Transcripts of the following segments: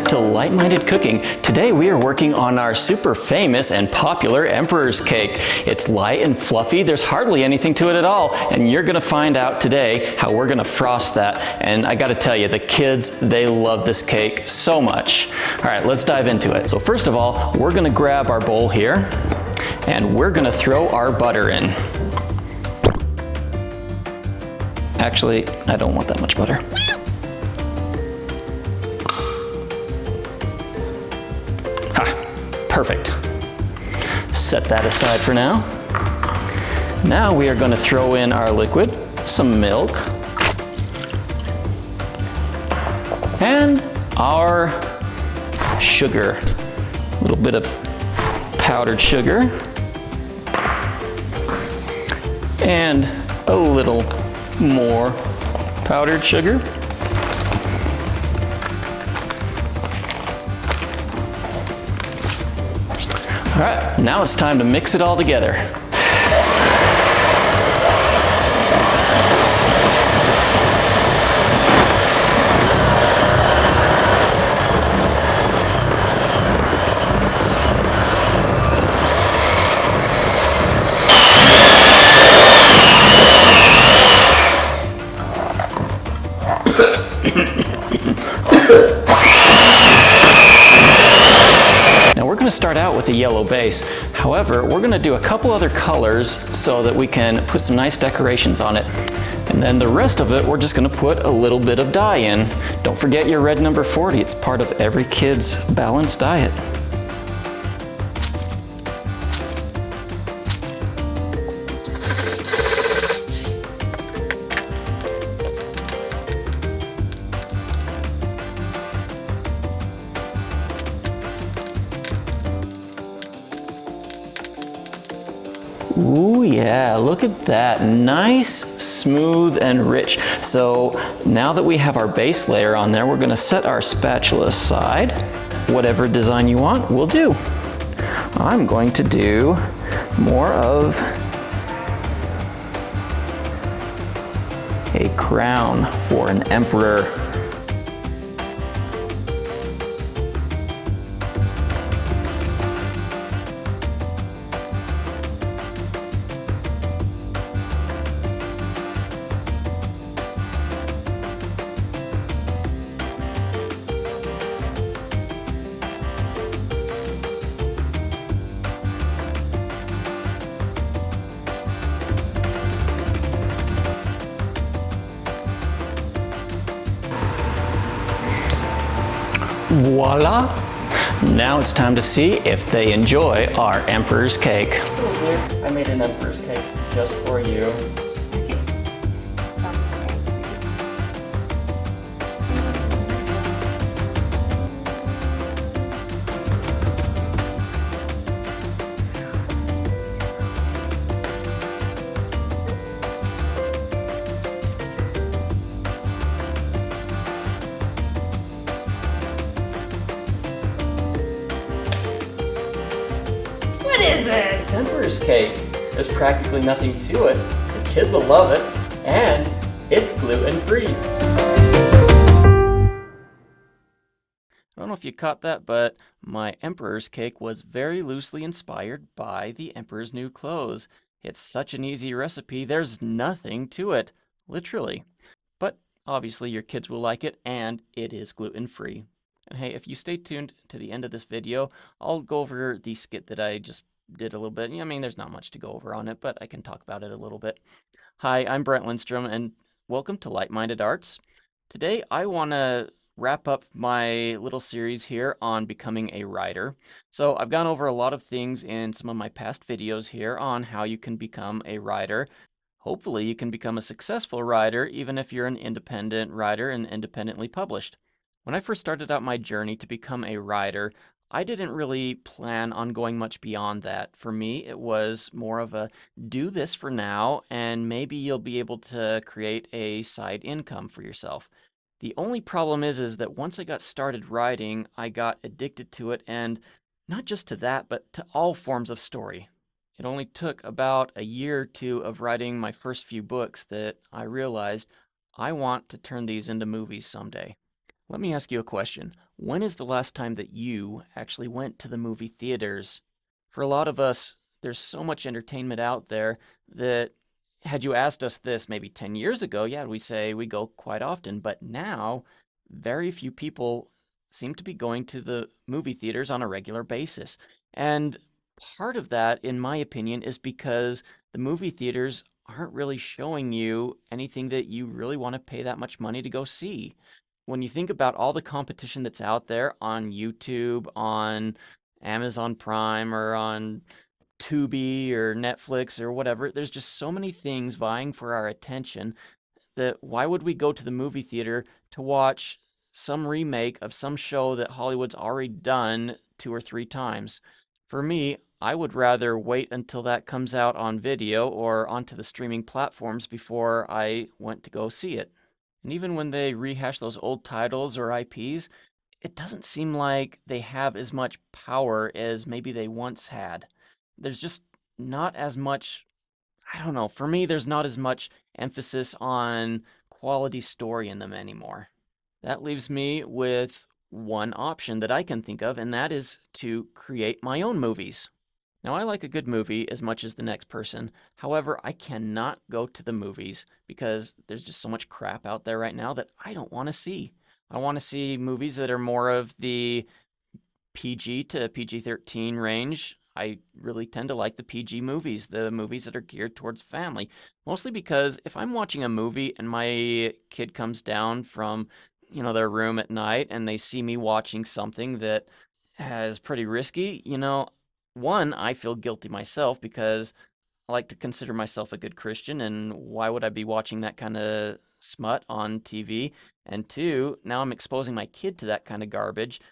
back to Light-Minded Cooking. Today we are working on our super famous and popular Emperor's Cake. It's light and fluffy, there's hardly anything to it at all, and you're gonna find out today how we're gonna frost that. And I gotta tell you, the kids, they love this cake so much. All right, let's dive into it. So first of all, we're gonna grab our bowl here, and we're gonna throw our butter in. Actually, I don't want that much butter. Perfect. Set that aside for now. Now we are going to throw in our liquid, some milk, and our sugar. A little bit of powdered sugar, and a little more powdered sugar. All right, now it's time to mix it all together. Now we're going to start out with a yellow base. However, we're going to do a couple other colors so that we can put some nice decorations on it. And then the rest of it, we're just going to put a little bit of dye in. Don't forget your red number 40. It's part of every kid's balanced diet. Ooh, yeah, look at that. Nice, smooth, and rich. So now that we have our base layer on there, we're going to set our spatula aside. Whatever design you want, we'll do. I'm going to do more of a crown for an emperor. Voila! Now it's time to see if they enjoy our Emperor's Cake. Hello dear, I made an Emperor's Cake just for you. What is this? Emperor's Cake. There's practically nothing to it. The kids will love it, and it's gluten-free. I don't know if you caught that, but my Emperor's Cake was very loosely inspired by the Emperor's new clothes. It's such an easy recipe, there's nothing to it, literally. But obviously your kids will like it, and it is gluten-free. And hey, if you stay tuned to the end of this video, I'll go over the skit that I just did a little bit. I mean, there's not much to go over on it, but I can talk about it a little bit. Hi, I'm Brent Lindstrom, and welcome to Light-Minded Arts. Today, I want to wrap up my little series here on becoming a writer. So I've gone over a lot of things in some of my past videos here on how you can become a writer. Hopefully, you can become a successful writer, even if you're an independent writer and independently published. When I first started out my journey to become a writer, I didn't really plan on going much beyond that. For me, it was more of a do this for now, and maybe you'll be able to create a side income for yourself. The only problem is that once I got started writing, I got addicted to it, and not just to that, but to all forms of story. It only took about a year or two of writing my first few books that I realized I want to turn these into movies someday. Let me ask you a question. When is the last time that you actually went to the movie theaters? For a lot of us, there's so much entertainment out there that had you asked us this maybe 10 years ago, yeah, we say we go quite often. But now, very few people seem to be going to the movie theaters on a regular basis. And part of that, in my opinion, is because the movie theaters aren't really showing you anything that you really want to pay that much money to go see. When you think about all the competition that's out there on YouTube, on Amazon Prime, or on Tubi or Netflix or whatever, there's just so many things vying for our attention that why would we go to the movie theater to watch some remake of some show that Hollywood's already done 2 or 3 times? For me, I would rather wait until that comes out on video or onto the streaming platforms before I went to go see it. And even when they rehash those old titles or IPs, it doesn't seem like they have as much power as maybe they once had. There's just not as much, I don't know, for me, there's not as much emphasis on quality story in them anymore. That leaves me with one option that I can think of, and that is to create my own movies. Now, I like a good movie as much as the next person. However, I cannot go to the movies because there's just so much crap out there right now that I don't want to see. I want to see movies that are more of the PG to PG-13 range. I really tend to like the PG movies, the movies that are geared towards family. Mostly because if I'm watching a movie and my kid comes down from, their room at night and they see me watching something that is pretty risky, one, I feel guilty myself because I like to consider myself a good Christian, and why would I be watching that kind of smut on TV? And two, now I'm exposing my kid to that kind of garbage.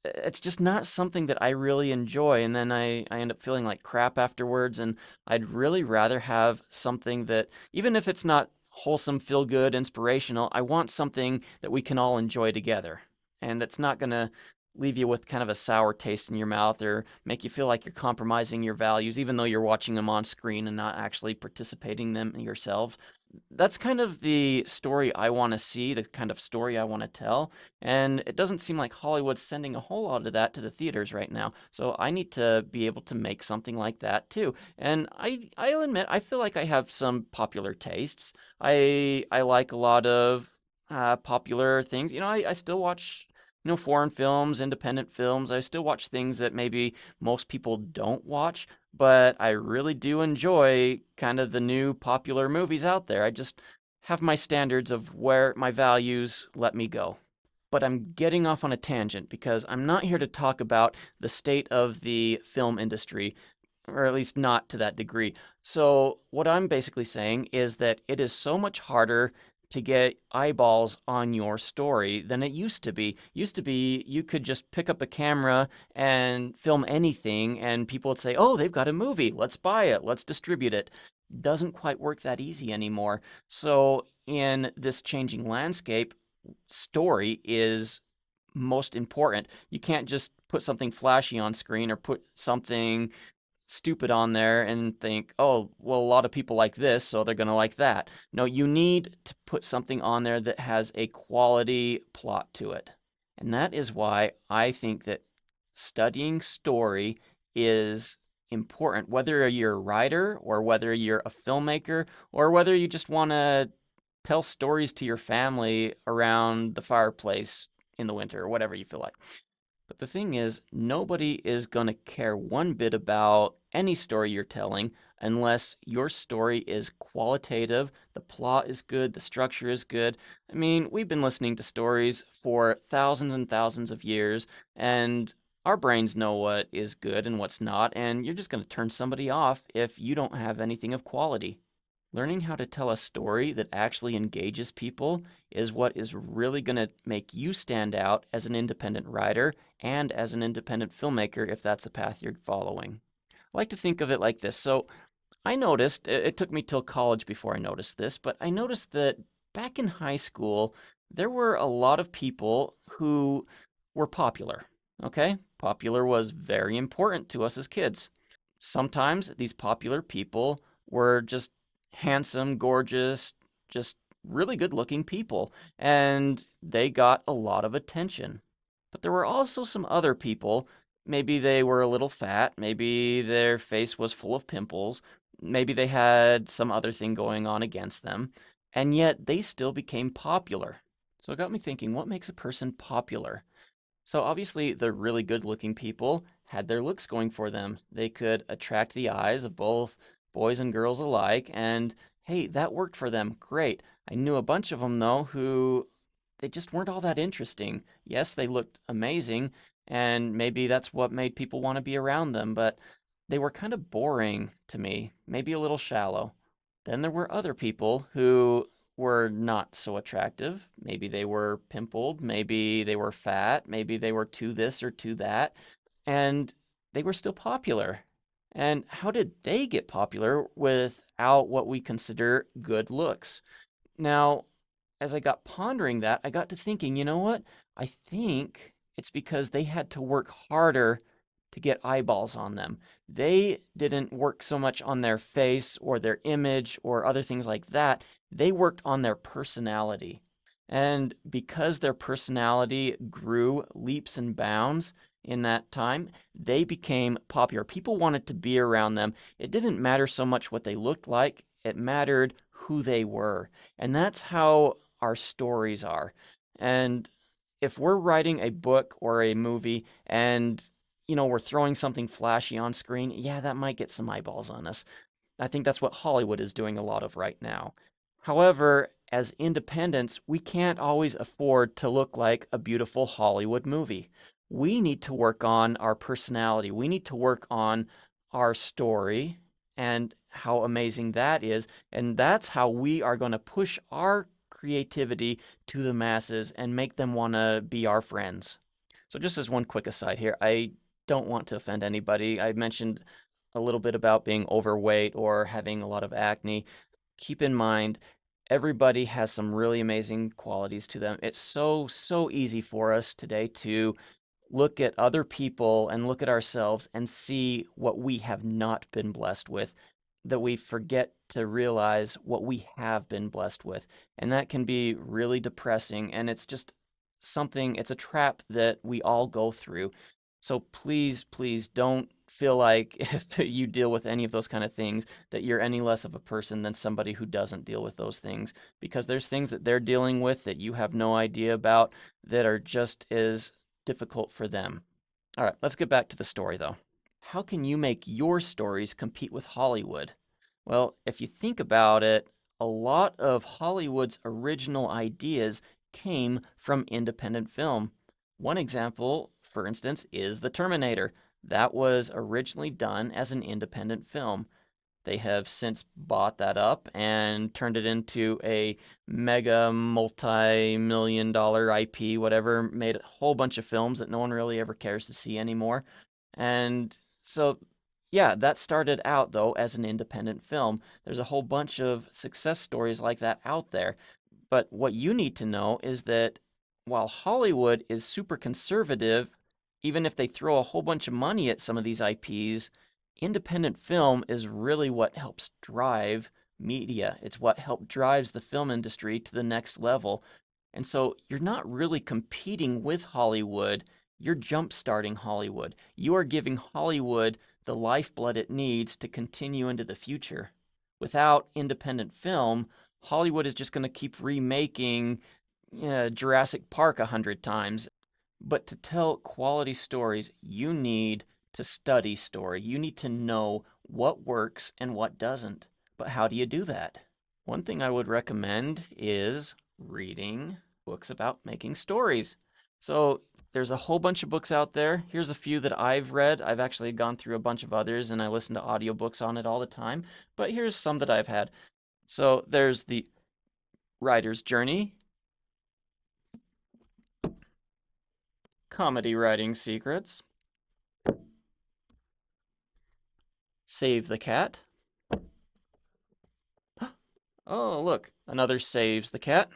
It's just not something that I really enjoy, and then I end up feeling like crap afterwards, and I'd really rather have something that, even if it's not wholesome, feel good, inspirational, I want something that we can all enjoy together. And that's not going to leave you with kind of a sour taste in your mouth or make you feel like you're compromising your values, even though you're watching them on screen and not actually participating in them yourself. That's kind of the story I want to see, the kind of story I want to tell. And it doesn't seem like Hollywood's sending a whole lot of that to the theaters right now. So I need to be able to make something like that too. And I'll admit, I feel like I have some popular tastes. I like a lot of popular things. I still watch foreign films, independent films. I still watch things that maybe most people don't watch, but I really do enjoy kind of the new popular movies out there. I just have my standards of where my values let me go. But I'm getting off on a tangent because I'm not here to talk about the state of the film industry, or at least not to that degree. So, what I'm basically saying is that it is so much harder to get eyeballs on your story than it used to be. Used to be you could just pick up a camera and film anything and people would say, "Oh, they've got a movie. Let's buy it. Let's distribute it." Doesn't quite work that easy anymore. So, in this changing landscape, story is most important. You can't just put something flashy on screen or put something stupid on there and think, oh, well, a lot of people like this, so they're going to like that. No, you need to put something on there that has a quality plot to it. And that is why I think that studying story is important, whether you're a writer or whether you're a filmmaker or whether you just want to tell stories to your family around the fireplace in the winter or whatever you feel like. But the thing is, nobody is going to care one bit about any story you're telling unless your story is qualitative, the plot is good, the structure is good. I mean, we've been listening to stories for thousands and thousands of years, and our brains know what is good and what's not, and you're just going to turn somebody off if you don't have anything of quality. Learning how to tell a story that actually engages people is what is really going to make you stand out as an independent writer and as an independent filmmaker if that's the path you're following. I like to think of it like this. So I noticed, it took me till college before I noticed this, but I noticed that back in high school, there were a lot of people who were popular. Okay? Popular was very important to us as kids. Sometimes these popular people were just handsome, gorgeous, just really good looking people, and they got a lot of attention. But there were also some other people. Maybe they were a little fat, maybe their face was full of pimples, maybe they had some other thing going on against them, and yet they still became popular. So it got me thinking, what makes a person popular? So obviously, the really good-looking people had their looks going for them. They could attract the eyes of both boys and girls alike, and hey, that worked for them. Great. I knew a bunch of them though who they just weren't all that interesting. Yes, they looked amazing, and maybe that's what made people want to be around them, but they were kind of boring to me, maybe a little shallow. Then there were other people who were not so attractive. Maybe they were pimpled, maybe they were fat, maybe they were too this or too that, and they were still popular. And how did they get popular without what we consider good looks? Now, as I got pondering that, I got to thinking, you know what? I think it's because they had to work harder to get eyeballs on them. They didn't work so much on their face or their image or other things like that. They worked on their personality. And because their personality grew leaps and bounds in that time, they became popular. People wanted to be around them. It didn't matter so much what they looked like, it mattered who they were. And that's how our stories are. And if we're writing a book or a movie and we're throwing something flashy on screen, yeah, that might get some eyeballs on us. I think that's what Hollywood is doing a lot of right now. However, as independents, we can't always afford to look like a beautiful Hollywood movie. We need to work on our personality. We need to work on our story and how amazing that is. And that's how we are going to push our creativity to the masses and make them want to be our friends. So, just as one quick aside here, I don't want to offend anybody. I mentioned a little bit about being overweight or having a lot of acne. Keep in mind, everybody has some really amazing qualities to them. It's so easy for us today to look at other people and look at ourselves and see what we have not been blessed with, that we forget to realize what we have been blessed with. And that can be really depressing. And it's just it's a trap that we all go through. So please don't feel like if you deal with any of those kind of things that you're any less of a person than somebody who doesn't deal with those things, because there's things that they're dealing with that you have no idea about that are just as difficult for them. All right, let's get back to the story though. How can you make your stories compete with Hollywood? Well, if you think about it, a lot of Hollywood's original ideas came from independent film. One example, for instance, is The Terminator. That was originally done as an independent film. They have since bought that up and turned it into a mega multi-million dollar IP, whatever, made a whole bunch of films that no one really ever cares to see anymore. And so, yeah, that started out though as an independent film. There's a whole bunch of success stories like that out there. But what you need to know is that while Hollywood is super conservative, even if they throw a whole bunch of money at some of these IPs, independent film is really what helps drive media. It's what helps drives the film industry to the next level. And so you're not really competing with Hollywood, you're jump-starting Hollywood. You are giving Hollywood the lifeblood it needs to continue into the future. Without independent film, Hollywood is just going to keep remaking Jurassic Park 100 times. But to tell quality stories, you need to study story. You need to know what works and what doesn't. But how do you do that? One thing I would recommend is reading books about making stories. So there's a whole bunch of books out there. Here's a few that I've read. I've actually gone through a bunch of others and I listen to audiobooks on it all the time. But here's some that I've had. So there's The Writer's Journey, Comedy Writing Secrets, Save the Cat. Oh, look, another Saves the Cat.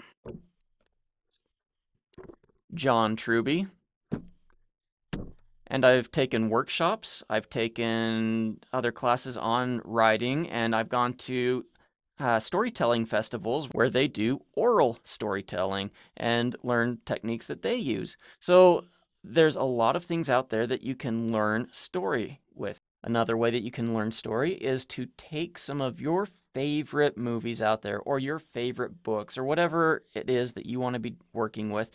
John Truby. And I've taken workshops, I've taken other classes on writing, and I've gone to storytelling festivals where they do oral storytelling and learn techniques that they use. So there's a lot of things out there that you can learn story with. Another way that you can learn story is to take some of your favorite movies out there or your favorite books or whatever it is that you want to be working with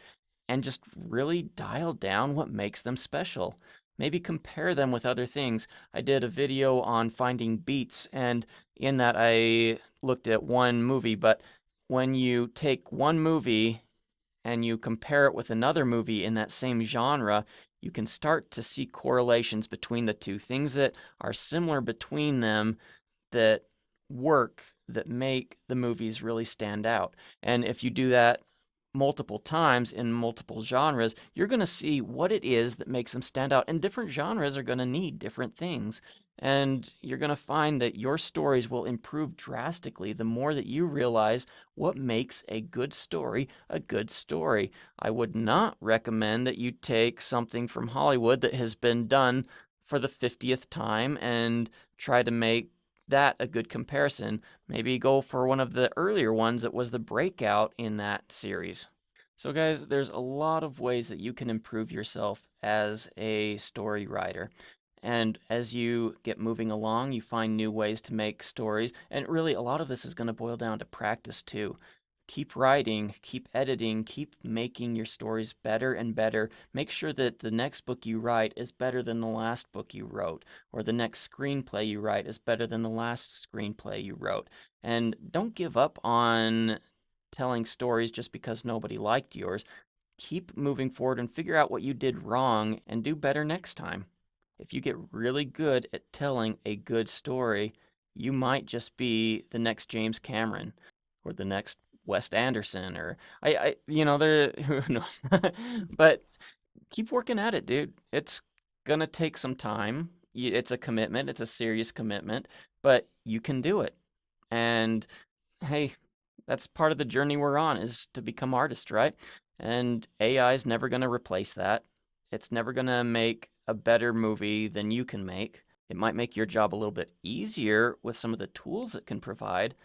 and just really dial down what makes them special. Maybe compare them with other things. I did a video on finding beats, and in that I looked at one movie, but when you take one movie and you compare it with another movie in that same genre, you can start to see correlations between the two, things that are similar between them that work, that make the movies really stand out. And if you do that multiple times in multiple genres, you're going to see what it is that makes them stand out. And different genres are going to need different things. And you're going to find that your stories will improve drastically the more that you realize what makes a good story a good story. I would not recommend that you take something from Hollywood that has been done for the 50th time and try to make that a good comparison. Maybe go for one of the earlier ones that was the breakout in that series. So, guys, there's a lot of ways that you can improve yourself as a story writer. And as you get moving along, you find new ways to make stories. And really, a lot of this is going to boil down to practice, too. Keep writing, keep editing, keep making your stories better and better. Make sure that the next book you write is better than the last book you wrote, or the next screenplay you write is better than the last screenplay you wrote. And don't give up on telling stories just because nobody liked yours. Keep moving forward and figure out what you did wrong and do better next time. If you get really good at telling a good story, you might just be the next James Cameron or the next Wes Anderson, or there, who knows. But keep working at it, dude. It's gonna take some time. It's a commitment. It's a serious commitment, but you can do it. And hey, that's part of the journey we're on, is to become artists, right? And AI is never gonna replace that. It's never gonna make a better movie than you can make. It might make your job a little bit easier with some of the tools it can provide,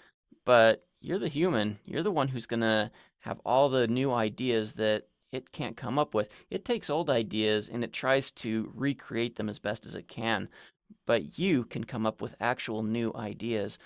but you're the human. You're the one who's going to have all the new ideas that it can't come up with. It takes old ideas and it tries to recreate them as best as it can, but you can come up with actual new ideas.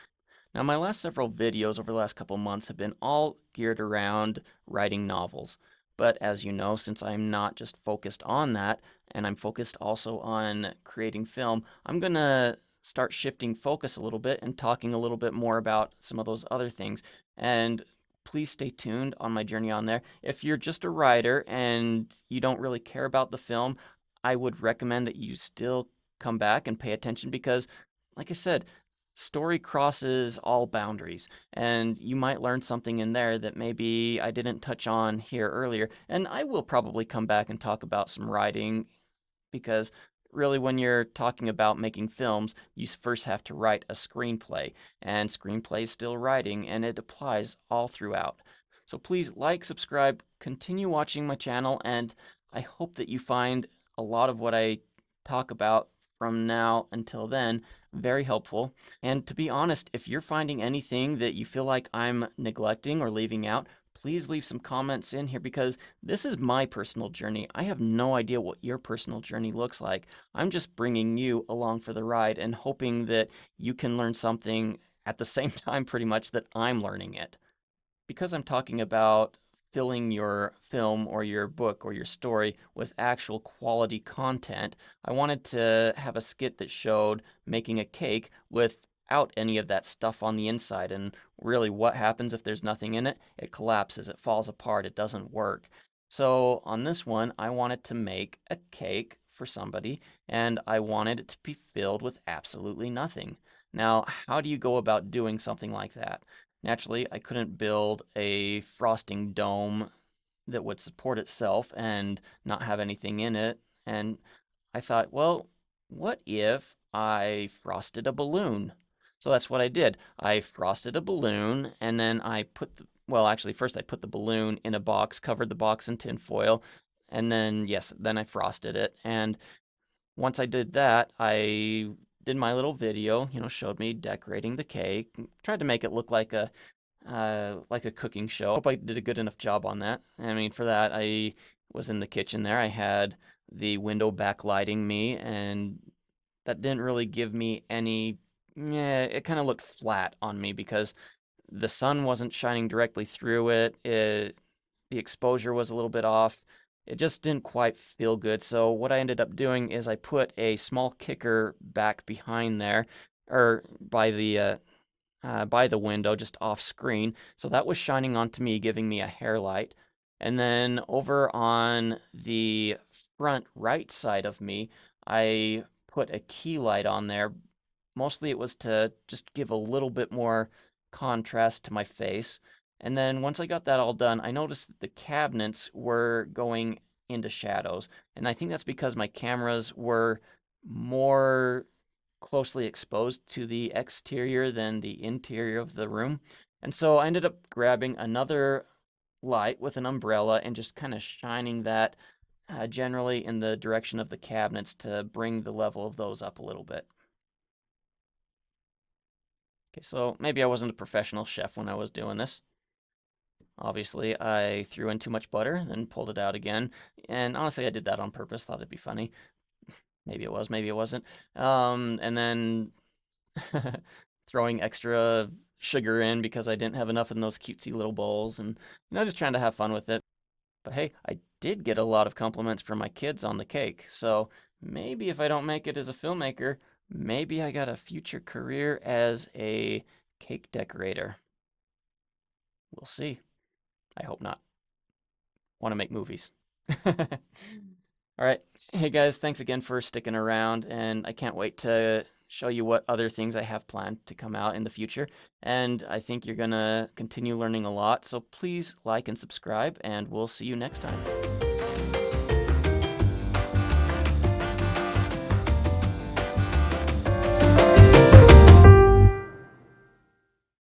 Now, my last several videos over the last couple months have been all geared around writing novels. But as you know, since I'm not just focused on that, and I'm focused also on creating film, I'm going to start shifting focus a little bit and talking a little bit more about some of those other things. And please stay tuned on my journey on there. If you're just a writer and you don't really care about the film, I would recommend that you still come back and pay attention because, like I said, story crosses all boundaries, and you might learn something in there that maybe I didn't touch on here earlier. And I will probably come back and talk about some writing because really, when you're talking about making films, you first have to write a screenplay, and screenplay is still writing, and it applies all throughout. So please like, subscribe, continue watching my channel, and I hope that you find a lot of what I talk about from now until then very helpful. And to be honest, if you're finding anything that you feel like I'm neglecting or leaving out, please leave some comments in here because this is my personal journey. I have no idea what your personal journey looks like. I'm just bringing you along for the ride and hoping that you can learn something at the same time pretty much that I'm learning it. Because I'm talking about filling your film or your book or your story with actual quality content, I wanted to have a skit that showed making a cake without any of that stuff on the inside. And really, what happens if there's nothing in it? It collapses, it falls apart, it doesn't work. So on this one, I wanted to make a cake for somebody, and I wanted it to be filled with absolutely nothing. Now, how do you go about doing something like that? Naturally, I couldn't build a frosting dome that would support itself and not have anything in it. And I thought, well, what if I frosted a balloon? So that's what I did. I frosted a balloon and then actually, first I put the balloon in a box, covered the box in tin foil, and then, yes, then I frosted it. And once I did that, I did my little video, showed me decorating the cake, tried to make it look like a cooking show. Hope I did a good enough job on that. I mean, for that, I was in the kitchen there. I had the window backlighting me, and that didn't really give me any. Yeah, it kind of looked flat on me because the sun wasn't shining directly through it. The exposure was a little bit off. It just didn't quite feel good. So what I ended up doing is I put a small kicker back behind there, or by the window, just off screen. So that was shining onto me, giving me a hair light. And then over on the front right side of me, I put a key light on there. Mostly it was to just give a little bit more contrast to my face. And then once I got that all done, I noticed that the cabinets were going into shadows. And I think that's because my cameras were more closely exposed to the exterior than the interior of the room. And so I ended up grabbing another light with an umbrella and just kind of shining that generally in the direction of the cabinets to bring the level of those up a little bit. Okay, so maybe I wasn't a professional chef when I was doing this. Obviously, I threw in too much butter, then pulled it out again. And honestly, I did that on purpose, thought it'd be funny. Maybe it was, maybe it wasn't. And then throwing extra sugar in because I didn't have enough in those cutesy little bowls, and just trying to have fun with it. But hey, I did get a lot of compliments from my kids on the cake, so maybe if I don't make it as a filmmaker, maybe I got a future career as a cake decorator. We'll see. I hope not. Want to make movies. All right. Hey guys, thanks again for sticking around, and I can't wait to show you what other things I have planned to come out in the future. And I think you're going to continue learning a lot, so please like and subscribe, and we'll see you next time.